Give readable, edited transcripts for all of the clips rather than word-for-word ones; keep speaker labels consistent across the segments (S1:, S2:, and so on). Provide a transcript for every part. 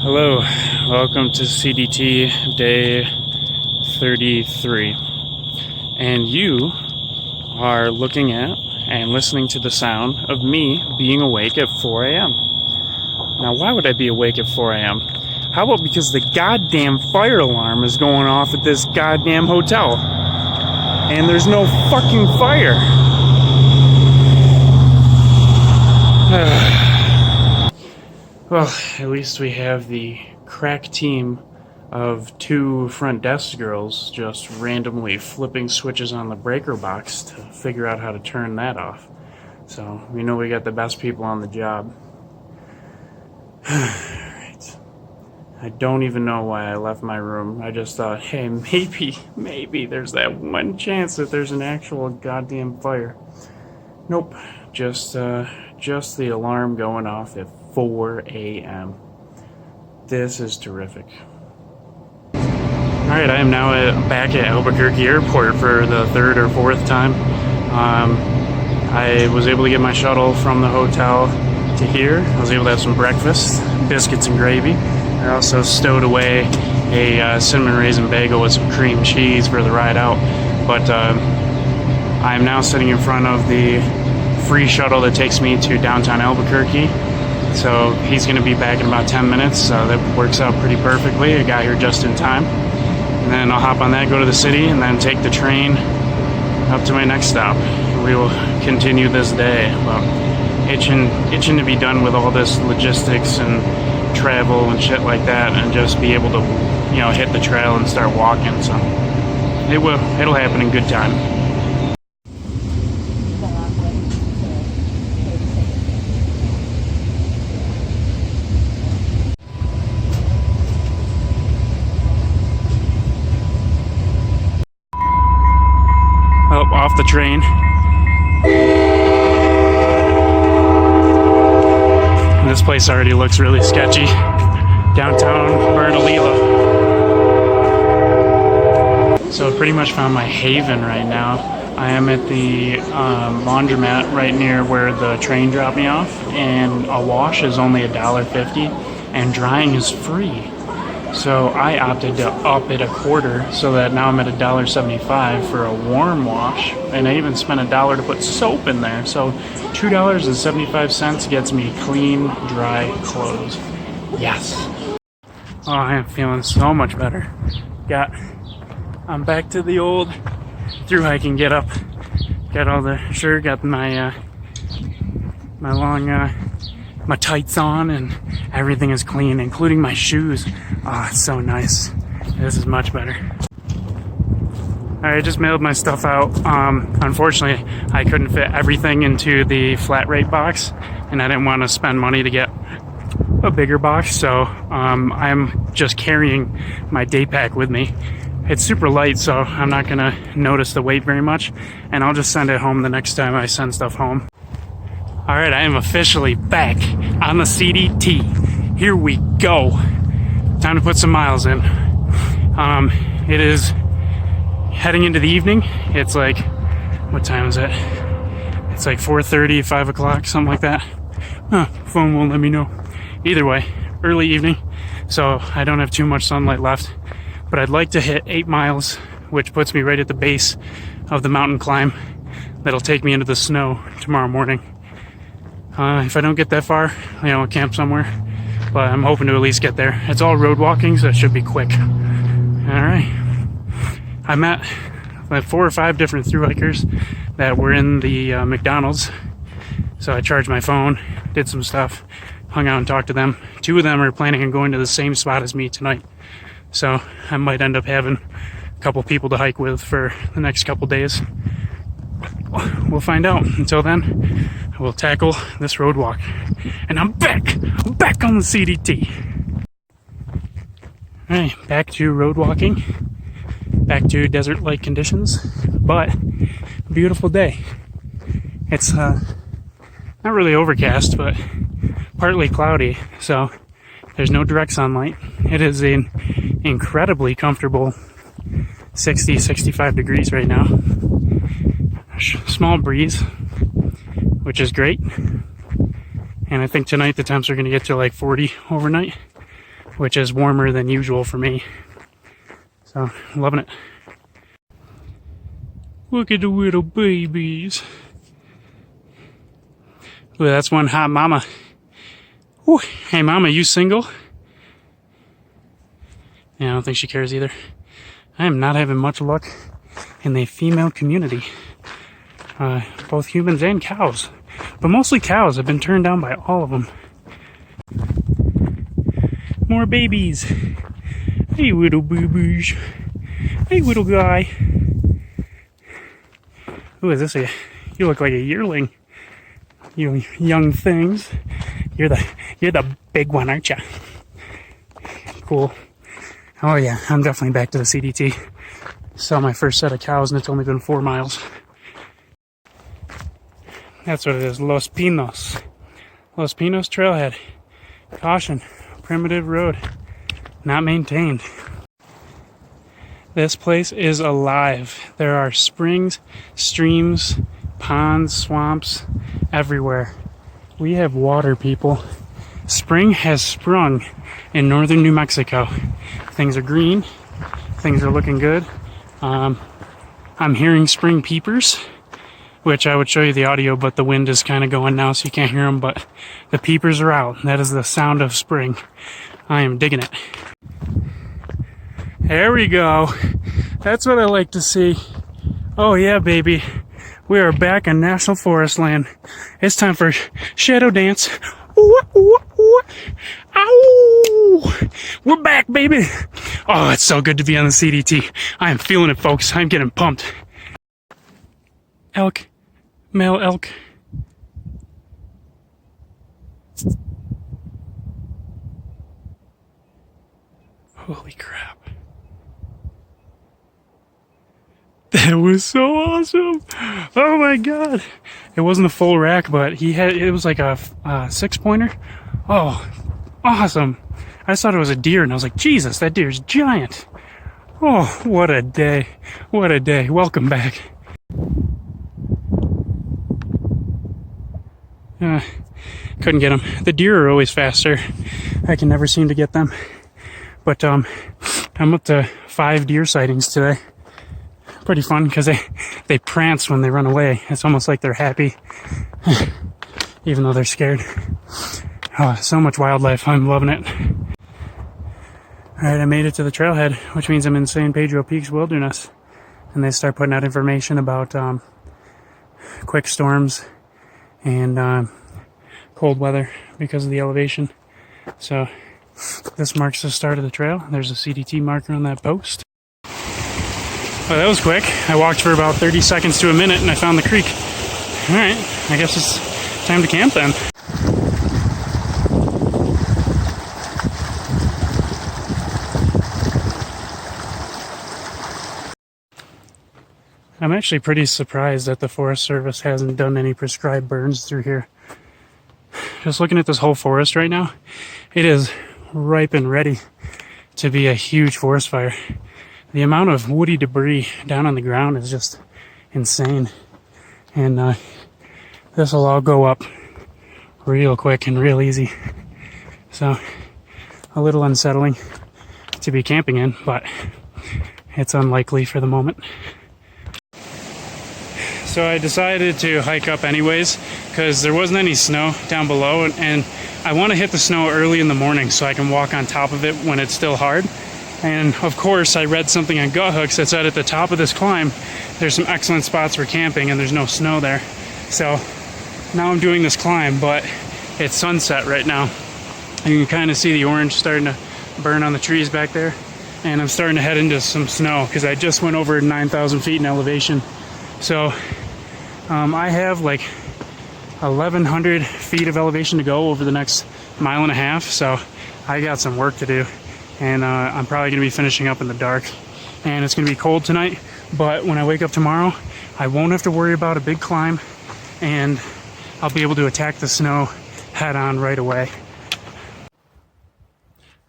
S1: Hello, welcome to CDT day 33. And you are looking at and listening to the sound of me being awake at 4 a.m. Now, why would I be awake at 4 a.m.? How about because the goddamn fire alarm is going off at this goddamn hotel? And there's no fucking fire. Well, at least we have the crack team of two front desk girls just randomly flipping switches on the breaker box to figure out how to turn that off. So we know we got the best people on the job. Right. I don't even know why I left my room. I just thought, hey, maybe there's that one chance that there's an actual goddamn fire. Nope, just the alarm going off at 4 a.m. This is terrific. Alright, I am now back at Albuquerque Airport for the third or fourth time. I was able to get my shuttle from the hotel to here. I was able to have some breakfast, biscuits and gravy. I also stowed away a cinnamon raisin bagel with some cream cheese for the ride out. But I'm now sitting in front of the free shuttle that takes me to downtown Albuquerque. So he's going to be back in about 10 minutes, so that works out pretty perfectly. I got here just in time. And then I'll hop on that, go to the city, and then take the train up to my next stop. We will continue this day. Well, itching to be done with all this logistics and travel and shit like that, and just be able to, hit the trail and start walking. So it'll happen in good time. Off the train. And this place already looks really sketchy. Downtown Bernalillo. So I pretty much found my haven right now. I am at the laundromat right near where the train dropped me off, and a wash is only $1.50 and drying is free. So I opted to up it a quarter, so that now I'm at $1.75 for a warm wash, and I even spent $1 to put soap in there. So $2.75 gets me clean, dry clothes. Yes. Oh, I am feeling so much better. I'm back to the old through hiking get up. Got all the got my my tights on, and everything is clean, including my shoes. Oh, it's so nice. This is much better. Alright, I just mailed my stuff out. Unfortunately, I couldn't fit everything into the flat rate box, and I didn't want to spend money to get a bigger box, so I'm just carrying my day pack with me. It's super light, so I'm not going to notice the weight very much, and I'll just send it home the next time I send stuff home. Alright, I am officially back on the CDT. Here we go. Time to put some miles in. It is heading into the evening. It's like, what time is it? It's like 4:30, 5 o'clock, something like that. Phone won't let me know. Either way, early evening, so I don't have too much sunlight left. But I'd like to hit 8 miles, which puts me right at the base of the mountain climb that'll take me into the snow tomorrow morning. If I don't get that far, I'll camp somewhere, but I'm hoping to at least get there. It's all road walking, so it should be quick. Alright. I met 4 or 5 different thru hikers that were in the McDonald's, so I charged my phone, did some stuff, hung out and talked to them. 2 of them are planning on going to the same spot as me tonight, so I might end up having a couple people to hike with for the next couple days. We'll find out. Until then, we'll tackle this road walk. And I'm back on the CDT. Alright, back to road walking. Back to desert-like conditions. But, beautiful day. It's not really overcast, but partly cloudy. So, there's no direct sunlight. It is an incredibly comfortable 60-65 degrees right now. Small breeze, which is great. And I think tonight the temps are going to get to like 40 overnight. which is warmer than usual for me. So, loving it. Look at the little babies. Ooh, that's one hot mama. Ooh, hey mama, you single? Yeah, I don't think she cares either. I am not having much luck in the female community. Both humans and cows. But mostly cows. I've been turned down by all of them. More babies. Hey, little boo-boos. Hey, little guy. Who is this? You look like a yearling. You young things. You're the big one, aren't you? Cool. Oh yeah, I'm definitely back to the CDT. Saw my first set of cows and it's only been 4 miles. That's what it is, Los Pinos. Los Pinos Trailhead. Caution, primitive road, not maintained. This place is alive. There are springs, streams, ponds, swamps, everywhere. We have water, people. Spring has sprung in northern New Mexico. Things are green. Things are looking good. I'm hearing spring peepers, which I would show you the audio, but the wind is kind of going now, so you can't hear them, but the peepers are out. That is the sound of spring. I am digging it. There we go. That's what I like to see. Oh yeah, baby. We are back in National Forest land. It's time for Shadow Dance. Ooh, ooh, ooh. Ow! We're back, baby. Oh, it's so good to be on the CDT. I am feeling it, folks. I'm getting pumped. Elk. Male elk. Holy crap. That was so awesome. Oh my god. It wasn't a full rack, but it was like a 6-pointer. Oh, awesome. I just thought it was a deer and I was like, Jesus, that deer's giant. Oh, what a day. What a day. Welcome back. Couldn't get them. The deer are always faster. I can never seem to get them. But I'm up to 5 deer sightings today. Pretty fun because they prance when they run away. It's almost like they're happy, even though they're scared. Oh, so much wildlife. I'm loving it. Alright, I made it to the trailhead, which means I'm in San Pedro Peaks Wilderness. And they start putting out information about quick storms and cold weather because of the elevation. So this marks the start of the trail. There's a CDT marker on that post. Well, that was quick. I walked for about 30 seconds to a minute and I found the creek. Alright, I guess it's time to camp then. I'm actually pretty surprised that the Forest Service hasn't done any prescribed burns through here. Just looking at this whole forest right now, it is ripe and ready to be a huge forest fire. The amount of woody debris down on the ground is just insane. And this will all go up real quick and real easy. So, a little unsettling to be camping in, but it's unlikely for the moment. So I decided to hike up anyways because there wasn't any snow down below, and I want to hit the snow early in the morning so I can walk on top of it when it's still hard. And of course, I read something on Gut Hooks that said at the top of this climb, there's some excellent spots for camping and there's no snow there. So now I'm doing this climb, but it's sunset right now. You can kind of see the orange starting to burn on the trees back there. And I'm starting to head into some snow because I just went over 9,000 feet in elevation. So I have like 1,100 feet of elevation to go over the next 1.5 miles. So I got some work to do. And I'm probably going to be finishing up in the dark. And it's going to be cold tonight, but when I wake up tomorrow, I won't have to worry about a big climb, and I'll be able to attack the snow head on right away.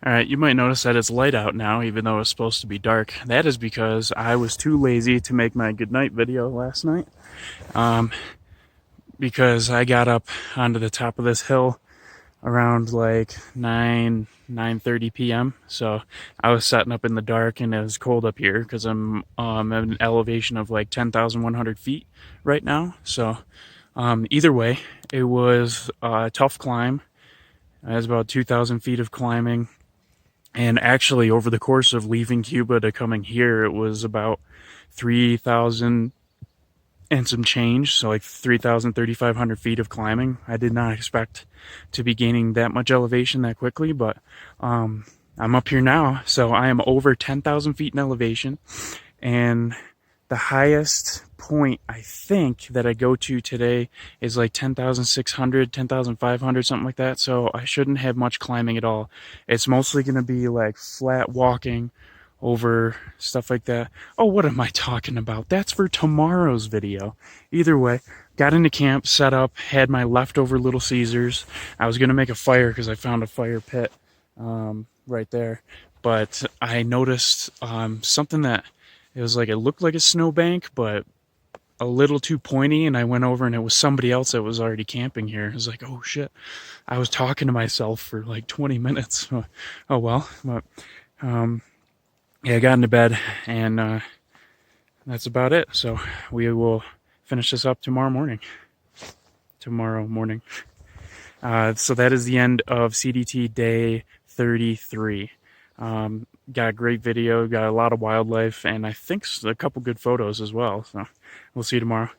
S1: Alright, you might notice that it's light out now, even though it's supposed to be dark. That is because I was too lazy to make my goodnight video last night. Because I got up onto the top of this hill around like 9:30 p.m. So I was setting up in the dark, and it was cold up here because I'm at an elevation of like 10,100 feet right now. So either way, it was a tough climb. It was about 2,000 feet of climbing. And actually, over the course of leaving Cuba to coming here, it was about 3,000 and some change, so like 3,000, 3,500 feet of climbing. I did not expect to be gaining that much elevation that quickly, but I'm up here now, so I am over 10,000 feet in elevation, and the highest point I think that I go to today is like 10,600, 10,500, something like that, so I shouldn't have much climbing at all. It's mostly going to be like flat walking over stuff like that. Oh, what am I talking about? That's for tomorrow's video. Either way, got into camp, set up, had my leftover Little Caesars. I was going to make a fire because I found a fire pit right there. But I noticed something that it was like, it looked like a snowbank, but a little too pointy, and I went over and it was somebody else that was already camping here. I was like, oh shit. I was talking to myself for like 20 minutes. Oh well. But yeah, I got into bed, and that's about it. So we will finish this up tomorrow morning. So that is the end of CDT day 33. Got a great video, got a lot of wildlife, and I think a couple good photos as well. So we'll see you tomorrow.